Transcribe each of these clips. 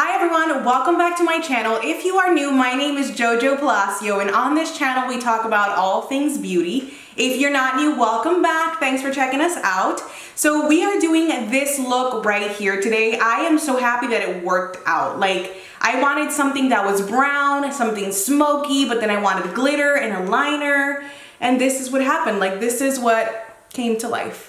Hi everyone, welcome back to my channel. If you are new, my name is JoJo Palacio, and on this channel we talk about all things beauty. If you're not new, welcome back. Thanks for checking us out. So we are doing this look right here today. I am so happy that it worked out. Like, I wanted something that was brown, something smoky, but then I wanted glitter and a liner, and this is what happened. Like, this is what came to life.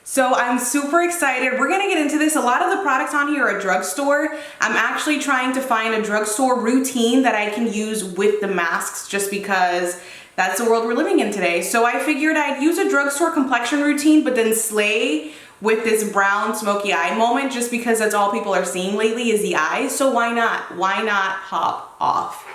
So I'm super excited. We're gonna get into this. A lot of the products on here are drugstore. I'm actually trying to find a drugstore routine that I can use with the masks just because that's the world we're living in today. So I figured I'd use a drugstore complexion routine, but then slay with this brown smoky eye moment just because that's all people are seeing lately is the eyes. So why not? Why not pop off?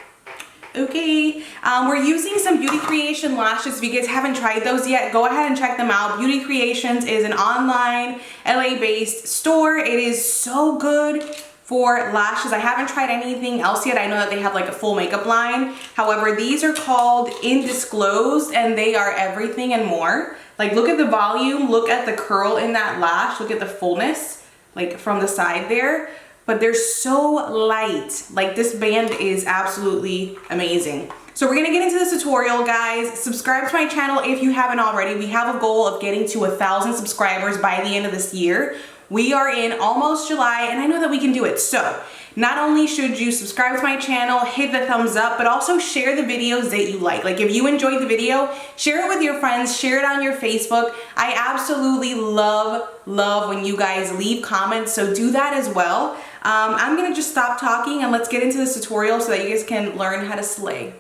Okay, we're using some Beauty Creation lashes. If you guys haven't tried those yet, go ahead and check them out. Beauty Creations is an online LA-based store. It is so good for lashes. I haven't tried anything else yet. I know that they have like a full makeup line. However, these are called Indisclosed and they are everything and more. Like, look at the volume, look at the curl in that lash, look at the fullness, like from the side there. But they're so light. Like, this band is absolutely amazing. So we're gonna get into this tutorial, guys. Subscribe to my channel if you haven't already. We have a goal of getting to 1,000 subscribers by the end of this year. We are in almost July, and I know that we can do it. So not only should you subscribe to my channel, hit the thumbs up, but also share the videos that you like. Like, if you enjoyed the video, share it with your friends, share it on your Facebook. I absolutely love when you guys leave comments, so do that as well. I'm gonna just stop talking and let's get into this tutorial so that you guys can learn how to slay.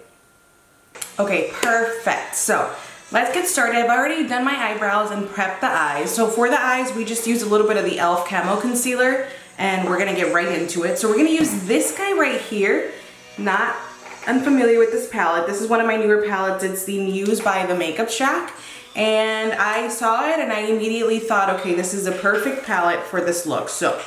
Okay, perfect. So let's get started. I've already done my eyebrows and prepped the eyes. So for the eyes, we just used a little bit of the e.l.f. Camo Concealer, and we're gonna get right into it. So we're gonna use this guy right here. Not unfamiliar with this palette. This is one of my newer palettes. It's the Muse by the Makeup Shack. And I saw it and I immediately thought, okay, this is a perfect palette for this look. So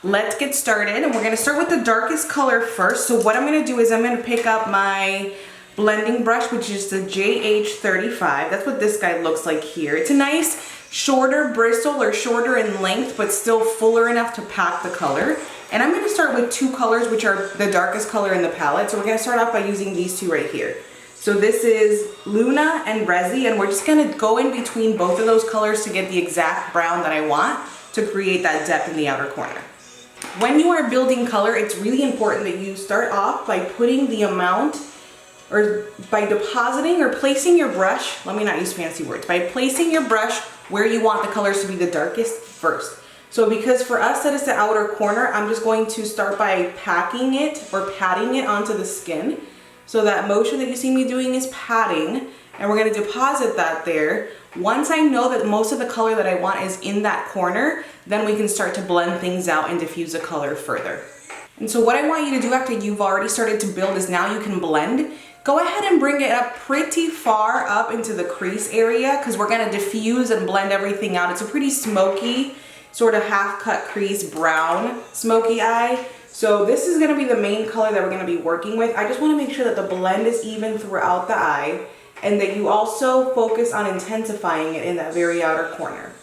let's get started, and we're gonna start with the darkest color first. So what I'm gonna do is I'm gonna pick up my blending brush, which is the JH35. That's what this guy looks like here. It's a nice shorter bristle, or shorter in length, but still fuller enough to pack the color. And I'm gonna start with two colors, which are the darkest color in the palette. So we're gonna start off by using these two right here. So this is Luna and Resi, and we're just gonna go in between both of those colors to get the exact brown that I want to create that depth in the outer corner. When you are building color, it's really important that you start off by putting the amount, or by depositing or placing your brush, let me not use fancy words, by placing your brush where you want the colors to be the darkest first. So because for us that is the outer corner, I'm just going to start by packing it or patting it onto the skin. So that motion that you see me doing is patting, and we're going to deposit that there. Once I know that most of the color that I want is in that corner, then we can start to blend things out and diffuse the color further. And so what I want you to do after you've already started to build is now you can blend. Go ahead and bring it up pretty far up into the crease area, because we're going to diffuse and blend everything out. It's a pretty smoky, sort of half cut crease brown smoky eye. So this is going to be the main color that we're going to be working with. I just want to make sure that the blend is even throughout the eye, and that you also focus on intensifying it in that very outer corner.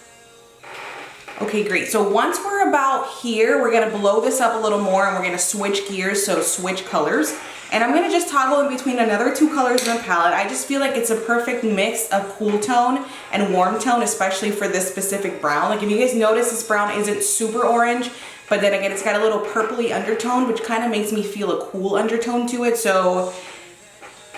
Okay, great. So once we're about here, we're gonna blow this up a little more, and we're gonna switch gears, so switch colors. And I'm gonna just toggle in between another two colors in the palette. I just feel like it's a perfect mix of cool tone and warm tone, especially for this specific brown. Like, if you guys notice, this brown isn't super orange, but then again, it's got a little purpley undertone, which kind of makes me feel a cool undertone to it. So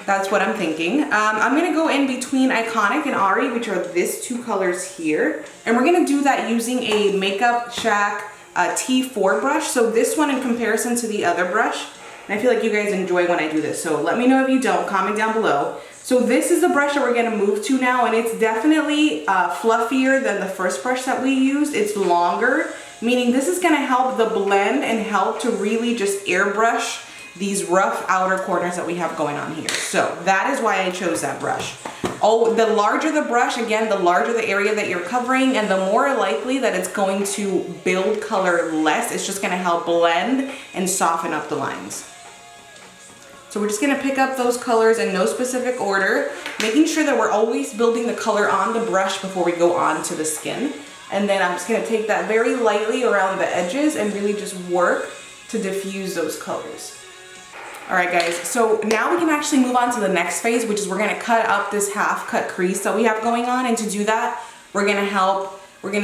that's what I'm thinking. I'm gonna go in between Iconic and Ari, which are these two colors here. And we're gonna do that using a Makeup Shack T4 brush. So this one in comparison to the other brush. And I feel like you guys enjoy when I do this. So let me know if you don't, comment down below. So this is the brush that we're gonna move to now, and it's definitely fluffier than the first brush that we used. It's longer, meaning this is gonna help the blend and help to really just airbrush these rough outer corners that we have going on here. So that is why I chose that brush. Oh, the larger the brush, again, the larger the area that you're covering, and the more likely that it's going to build color less. It's just gonna help blend and soften up the lines. So we're just gonna pick up those colors in no specific order, making sure that we're always building the color on the brush before we go on to the skin. And then I'm just gonna take that very lightly around the edges and really just work to diffuse those colors. All right guys, so now we can actually move on to the next phase, which is we're gonna cut up this half cut crease that we have going on. And to do that, we're gonna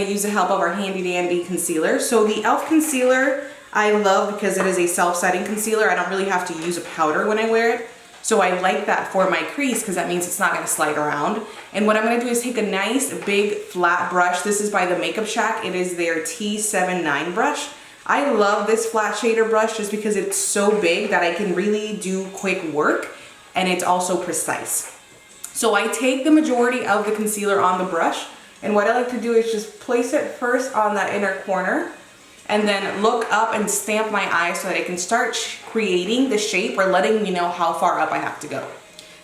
use the help of our handy dandy concealer. So the e.l.f. concealer I love because it is a self-setting concealer. I don't really have to use a powder when I wear it. So I like that for my crease because that means it's not gonna slide around. And what I'm gonna do is take a nice big flat brush. This is by the Makeup Shack. It is their T79 brush. I love this flat shader brush just because it's so big that I can really do quick work and it's also precise. So I take the majority of the concealer on the brush, and what I like to do is just place it first on that inner corner and then look up and stamp my eye so that I can start creating the shape or letting me know how far up I have to go.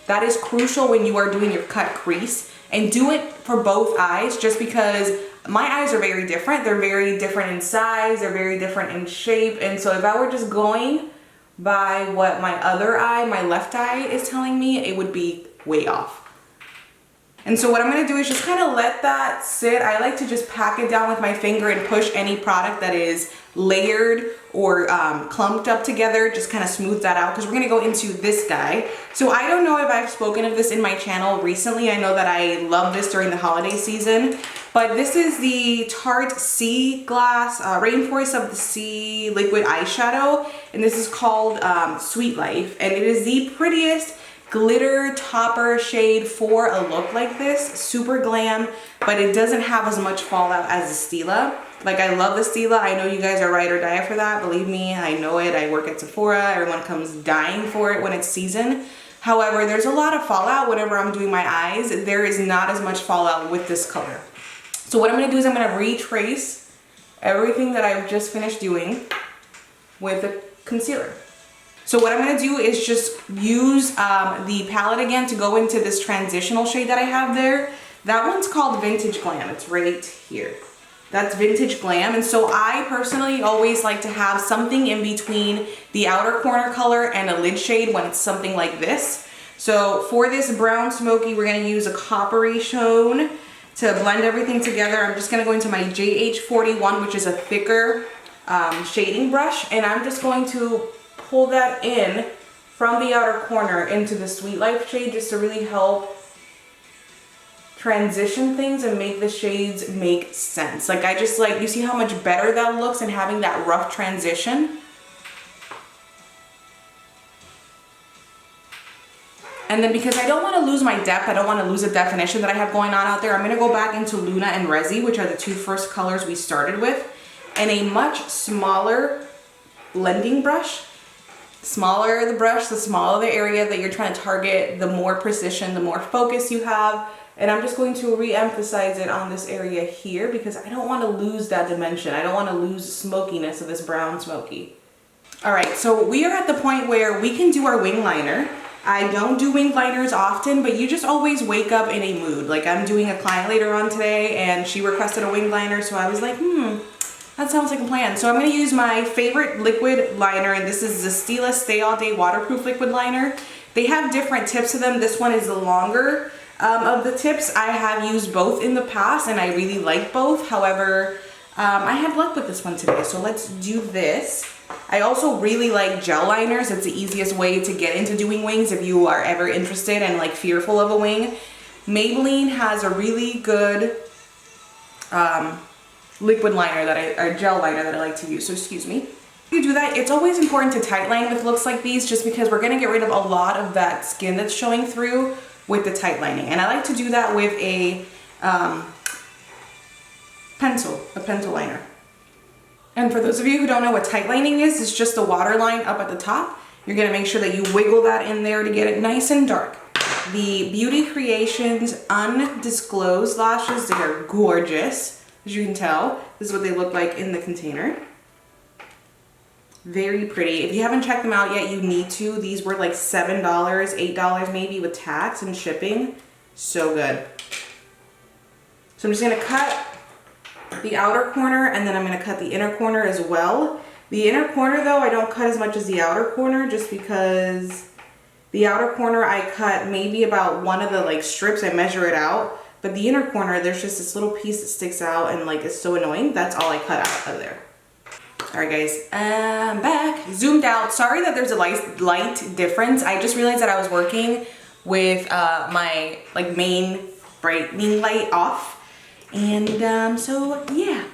That is crucial when you are doing your cut crease, and do it for both eyes just because my eyes are very different. They're very different in size, they're very different in shape, and so if I were just going by what my other eye, my left eye, is telling me, it would be way off. And so what I'm gonna do is just kind of let that sit. I like to just pack it down with my finger and push any product that is layered or clumped up together, just kind of smooth that out, because we're gonna go into this guy. So I don't know if I've spoken of this in my channel recently. I know that I love this during the holiday season, but this is the Tarte Sea Glass Rainforest of the Sea liquid eyeshadow, and this is called Sweet Life, and it is the prettiest glitter topper shade for a look like this. Super glam, but it doesn't have as much fallout as the Stila. Like, I love the Stila. I know you guys are ride or die for that. Believe me, I know it. I work at Sephora. Everyone comes dying for it when it's season. However, there's a lot of fallout whenever I'm doing my eyes. There is not as much fallout with this color. So what I'm gonna do is I'm gonna retrace everything that I've just finished doing with the concealer. So what I'm gonna do is just use the palette again to go into this transitional shade that I have there. That one's called Vintage Glam. It's right here. That's Vintage Glam. And so I personally always like to have something in between the outer corner color and a lid shade when it's something like this. So for this brown smoky, we're gonna use a coppery tone to blend everything together. I'm just gonna go into my JH41, which is a thicker shading brush, and I'm just going to pull that in from the outer corner into the Sweet Life shade just to really help transition things and make the shades make sense. Like, I just like, you see how much better that looks and having that rough transition. And then because I don't want to lose my depth, I don't want to lose the definition that I have going on out there, I'm going to go back into Luna and Resi, which are the two first colors we started with, and a much smaller blending brush. Smaller the brush, the smaller the area that you're trying to target, the more precision, the more focus you have. And I'm just going to re-emphasize it on this area here because I don't want to lose that dimension. I don't want to lose smokiness of this brown smoky. All right, so we are at the point where we can do our wing liner. I don't do wing liners often, but you just always wake up in a mood. Like, I'm doing a client later on today and she requested a wing liner, so I was like, that sounds like a plan. So I'm gonna use my favorite liquid liner, and this is the Stila Stay All Day Waterproof Liquid Liner. They have different tips to them. This one is the longer of the tips. I have used both in the past and I really like both. However, I had luck with this one today, so let's do this. I also really like gel liners. It's the easiest way to get into doing wings if you are ever interested and like fearful of a wing. Maybelline has a really good liquid liner or gel liner that I like to use, so excuse me. If you do that, it's always important to tight line with looks like these just because we're gonna get rid of a lot of that skin that's showing through with the tight lining. And I like to do that with a pencil liner. And for those of you who don't know what tight lining is, it's just the water line up at the top. You're gonna make sure that you wiggle that in there to get it nice and dark. The Beauty Creations Undisclosed lashes, they are gorgeous. As you can tell, this is what they look like in the container. Very pretty. If you haven't checked them out yet, you need to. These were like $7, $8 maybe with tax and shipping. So good. So I'm just gonna cut the outer corner and then I'm gonna cut the inner corner as well. The inner corner though, I don't cut as much as the outer corner just because the outer corner I cut maybe about one of the like strips, I measure it out. But the inner corner, there's just this little piece that sticks out and like it's so annoying. That's all I cut out of there. Alright guys, I'm back. Zoomed out. Sorry that there's a light difference. I just realized that I was working with my like main brightening light off. And so yeah.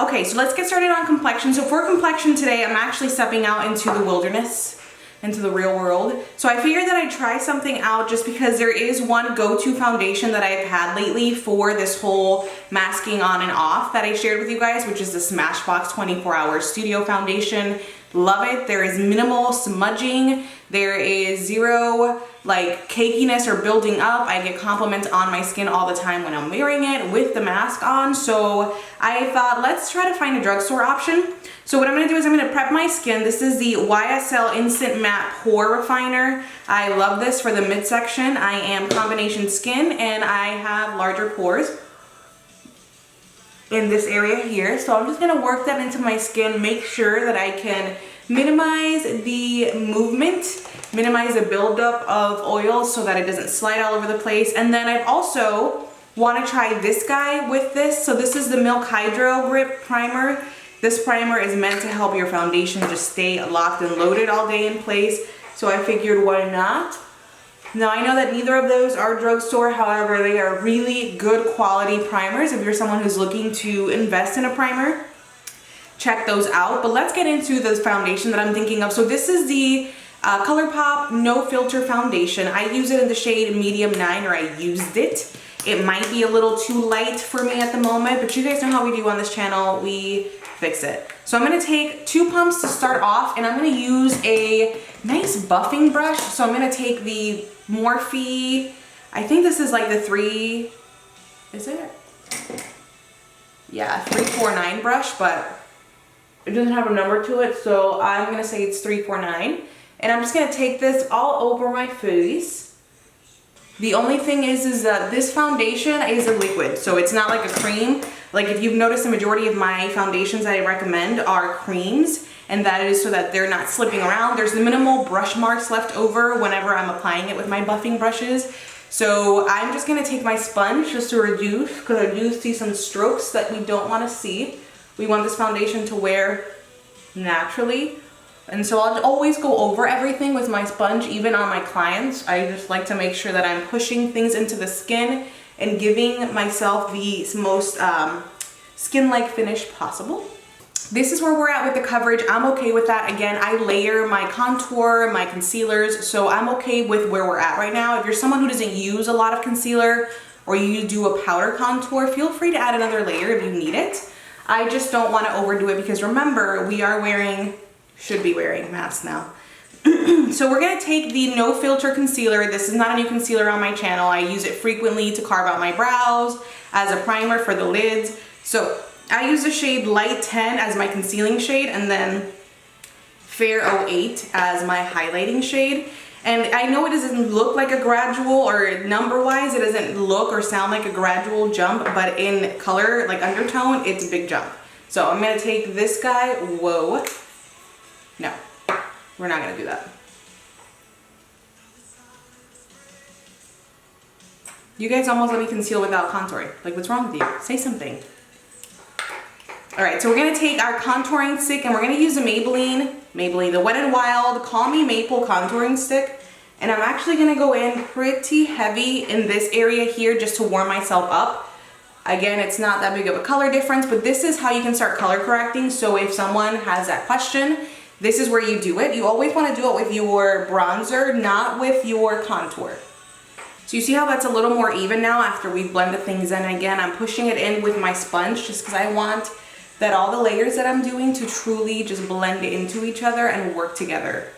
Okay, so let's get started on complexion. So for complexion today, I'm actually stepping out into the wilderness, into the real world. So I figured that I'd try something out just because there is one go-to foundation that I've had lately for this whole masking on and off that I shared with you guys, which is the Smashbox 24-Hour Studio Foundation. Love it. There is minimal smudging. There is zero like cakiness or building up. I get compliments on my skin all the time when I'm wearing it with the mask on. So I thought, let's try to find a drugstore option. So what I'm gonna do is I'm gonna prep my skin. This is the YSL Instant Matte Pore Refiner. I love this for the midsection. I am combination skin and I have larger pores in this area here. So I'm just gonna work that into my skin, make sure that I can minimize the movement, minimize the buildup of oil so that it doesn't slide all over the place. And then I also wanna try this guy with this. So this is the Milk Hydro Grip Primer. This primer is meant to help your foundation just stay locked and loaded all day in place. So I figured, why not? Now I know that neither of those are drugstore, however, they are really good quality primers. If you're someone who's looking to invest in a primer, check those out. But let's get into the foundation that I'm thinking of. So this is the ColourPop No Filter Foundation. I use it in the shade Medium 9, or I used it. It might be a little too light for me at the moment, but you guys know how we do on this channel. We fix it. So I'm gonna take 2 pumps to start off, and I'm gonna use a nice buffing brush. So I'm gonna take the Morphe, I think this is like the 3, is it? Yeah, 349 brush, but it doesn't have a number to it, so I'm gonna say it's 349. And I'm just gonna take this all over my face. The only thing is that this foundation is a liquid, so it's not like a cream. Like if you've noticed, the majority of my foundations that I recommend are creams, and that is so that they're not slipping around. There's the minimal brush marks left over whenever I'm applying it with my buffing brushes. So I'm just gonna take my sponge just to reduce, because I do see some strokes that we don't wanna see. We want this foundation to wear naturally. And so I'll always go over everything with my sponge, even on my clients. I just like to make sure that I'm pushing things into the skin and giving myself the most skin-like finish possible. This is where we're at with the coverage. I'm okay with that. Again, I layer my contour, my concealers, so I'm okay with where we're at right now. If you're someone who doesn't use a lot of concealer, or you do a powder contour, feel free to add another layer if you need it. I just don't want to overdo it because remember, we are should be wearing masks now. So we're gonna take the No Filter Concealer. This is not a new concealer on my channel. I use it frequently to carve out my brows, as a primer for the lids. So I use the shade Light 10 as my concealing shade, and then Fair 08 as my highlighting shade. And I know it doesn't look like a gradual, or number-wise, it doesn't look or sound like a gradual jump, but in color, like undertone, it's a big jump. So I'm gonna take this guy, whoa. No, we're not gonna do that. You guys almost let me conceal without contouring. Like, what's wrong with you? Say something. All right, so we're gonna take our contouring stick and we're gonna use the Maybelline, the Wet n Wild Call Me Maple contouring stick. And I'm actually gonna go in pretty heavy in this area here just to warm myself up. Again, it's not that big of a color difference, but this is how you can start color correcting. So if someone has that question, this is where you do it. You always wanna do it with your bronzer, not with your contour. So you see how that's a little more even now after we've blended things in. Again, I'm pushing it in with my sponge just because I want that all the layers that I'm doing to truly just blend into each other and work together.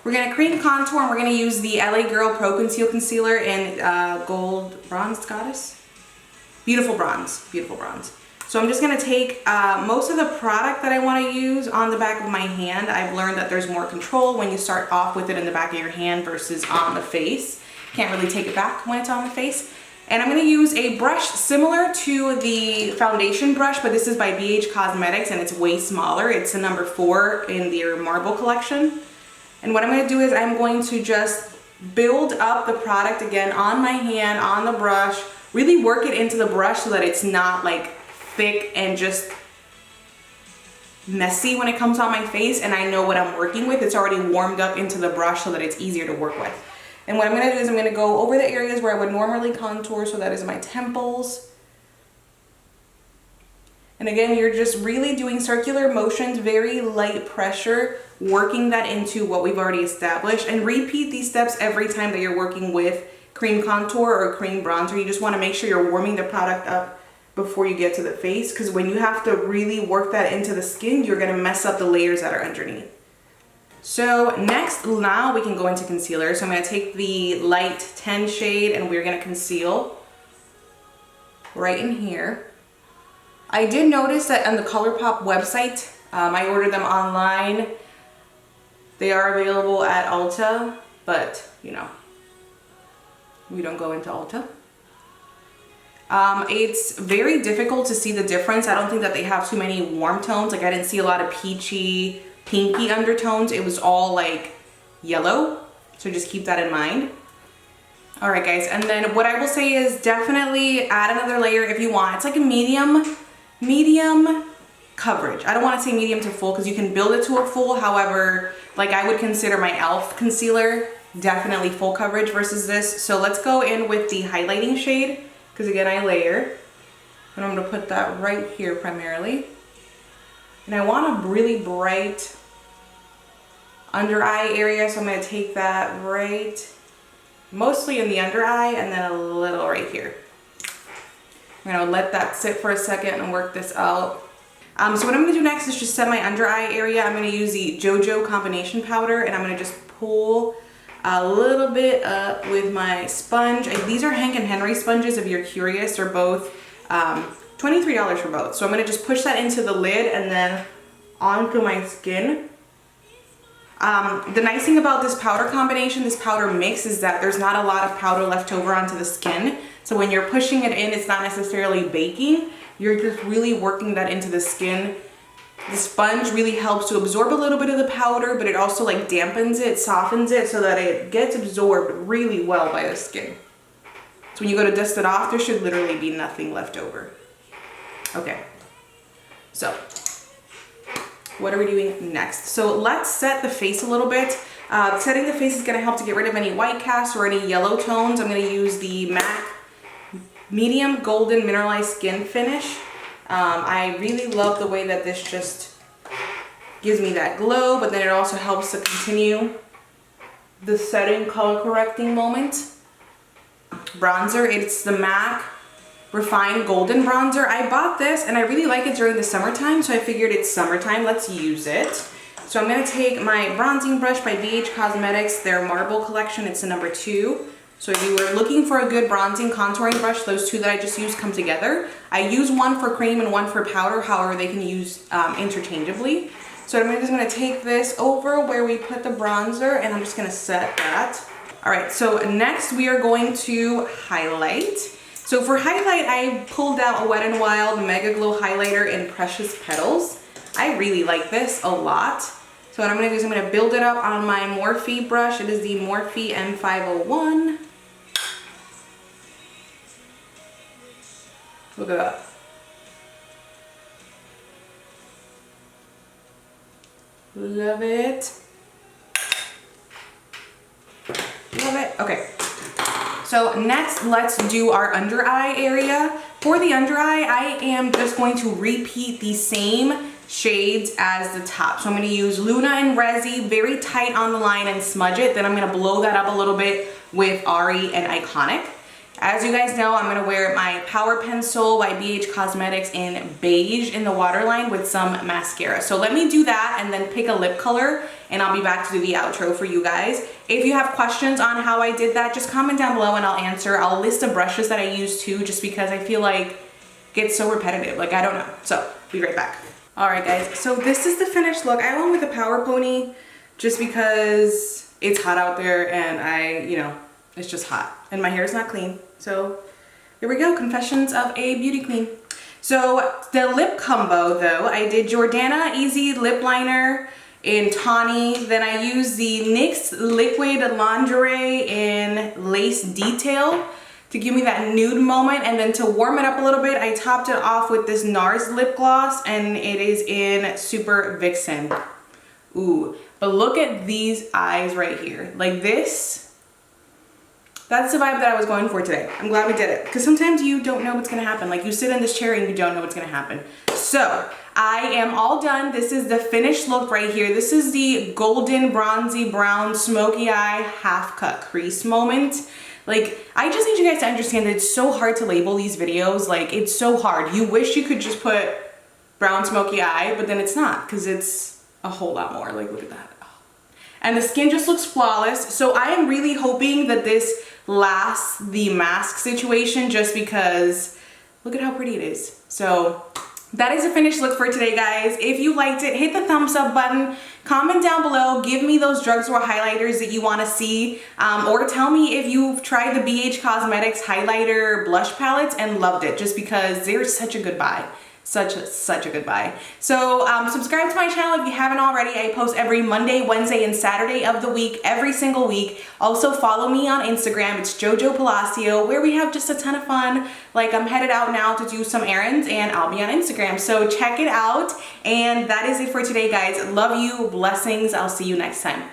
We're gonna cream contour and we're gonna use the LA Girl Pro Conceal Concealer in Gold Bronze Goddess. Beautiful bronze, beautiful bronze. So I'm just gonna take most of the product that I wanna use on the back of my hand. I've learned that there's more control when you start off with it in the back of your hand versus on the face. Can't really take it back when it's on the face. And I'm gonna use a brush similar to the foundation brush, but this is by BH Cosmetics and it's way smaller. It's a number 4 in their Marble collection. And what I'm gonna do is I'm going to just build up the product again on my hand, on the brush, really work it into the brush so that it's not like thick and just messy when it comes on my face and I know what I'm working with. It's already warmed up into the brush so that it's easier to work with. And what I'm gonna do is I'm gonna go over the areas where I would normally contour, so that is my temples. And again, you're just really doing circular motions, very light pressure, working that into what we've already established, and repeat these steps every time that you're working with cream contour or cream bronzer. You just wanna make sure you're warming the product up before you get to the face, because when you have to really work that into the skin, you're gonna mess up the layers that are underneath. So next, now we can go into concealer. So I'm gonna take the light 10 shade and we're gonna conceal right in here. I did notice that on the ColourPop website, I ordered them online. They are available at Ulta, but you know, we don't go into Ulta. It's very difficult to see the difference. I don't think that they have too many warm tones. Like I didn't see a lot of peachy, pinky undertones. It was all like yellow. So just keep that in mind. All right, guys. And then what I will say is definitely add another layer if you want. It's like a medium coverage. I don't want to say medium to full because you can build it to a full. However, like I would consider my e.l.f. concealer definitely full coverage versus this. So let's go in with the highlighting shade, because again, I layer. And I'm going to put that right here primarily. And I want a really bright under eye area, so I'm going to take that right, mostly in the under eye, and then a little right here. I'm going to let that sit for a second and work this out. So what I'm going to do next is just set my under eye area. I'm going to use the JoJo combination powder, and I'm going to just pull a little bit up with my sponge. These are Hank and Henry sponges, if you're curious. They're both $23 for both. So I'm going to just push that into the lid and then onto my skin. The nice thing about this powder combination, this powder mix, is that there's not a lot of powder left over onto the skin. So when you're pushing it in, it's not necessarily baking. You're just really working that into the skin. The sponge really helps to absorb a little bit of the powder, but it also like dampens it, softens it, so that it gets absorbed really well by the skin. So when you go to dust it off, there should literally be nothing left over. Okay, so what are we doing next? So let's set the face a little bit. Setting the face is gonna help to get rid of any white cast or any yellow tones. I'm gonna use the MAC Medium Golden Mineralized Skin Finish. I really love the way that this just gives me that glow, but then it also helps to continue the setting color correcting moment. Bronzer, it's the MAC Refined Golden Bronzer. I bought this and I really like it during the summertime, so I figured it's summertime, let's use it. So I'm going to take my bronzing brush by BH Cosmetics, their Marble collection. It's the number 2. So if you were looking for a good bronzing contouring brush, those two that I just used come together. I use one for cream and one for powder, however they can use interchangeably. So I'm just going to take this over where we put the bronzer and I'm just going to set that. All right, so next we are going to highlight. So for highlight, I pulled out a Wet n Wild Mega Glow Highlighter in Precious Petals. I really like this a lot. So what I'm going to do is I'm going to build it up on my Morphe brush. It is the Morphe M501. Look at that. Love it. Love it. Okay. So next, let's do our under eye area. For the under eye, I am just going to repeat the same shades as the top. So I'm going to use Luna and Resi very tight on the line and smudge it. Then I'm going to blow that up a little bit with Ari and Iconic. As you guys know, I'm going to wear my Power Pencil by BH Cosmetics in beige in the waterline with some mascara. So let me do that and then pick a lip color and I'll be back to do the outro for you guys. If you have questions on how I did that, just comment down below and I'll answer. I'll list the brushes that I use too, just because I feel like it gets so repetitive. Like, I don't know. So, be right back. Alright guys, so this is the finished look. I went with the Power Pony just because it's hot out there and it's just hot. And my hair is not clean. So here we go, confessions of a beauty queen. So the lip combo though, I did Jordana Easy Lip Liner in Tawny. Then I used the NYX Liquid Lingerie in Lace Detail. to give me that nude moment, and then to warm it up a little bit, I topped it off with this NARS lip gloss, and it is in Super Vixen. Ooh, but look at these eyes right here. Like this, that's the vibe that I was going for today. I'm glad we did it, because sometimes you don't know what's gonna happen. Like you sit in this chair and you don't know what's gonna happen. So I am all done. This is the finished look right here. This is the golden bronzy brown smoky eye half cut crease moment. Like, I just need you guys to understand that it's so hard to label these videos. Like, it's so hard. You wish you could just put brown smoky eye, but then it's not, because it's a whole lot more. Like, look at that. Oh. And the skin just looks flawless. So I am really hoping that this lasts the mask situation, just because look at how pretty it is. So that is a finished look for today, guys. If you liked it, hit the thumbs up button, comment down below, give me those drugstore highlighters that you want to see, or tell me if you've tried the BH Cosmetics highlighter blush palettes and loved it, just because they're such a good buy. Such a good buy. So subscribe to my channel if you haven't already. I post every Monday, Wednesday, and Saturday of the week, every single week. Also follow me on Instagram. It's JoJo Palacio, where we have just a ton of fun. Like, I'm headed out now to do some errands, and I'll be on Instagram. So check it out. And that is it for today, guys. Love you. Blessings. I'll see you next time.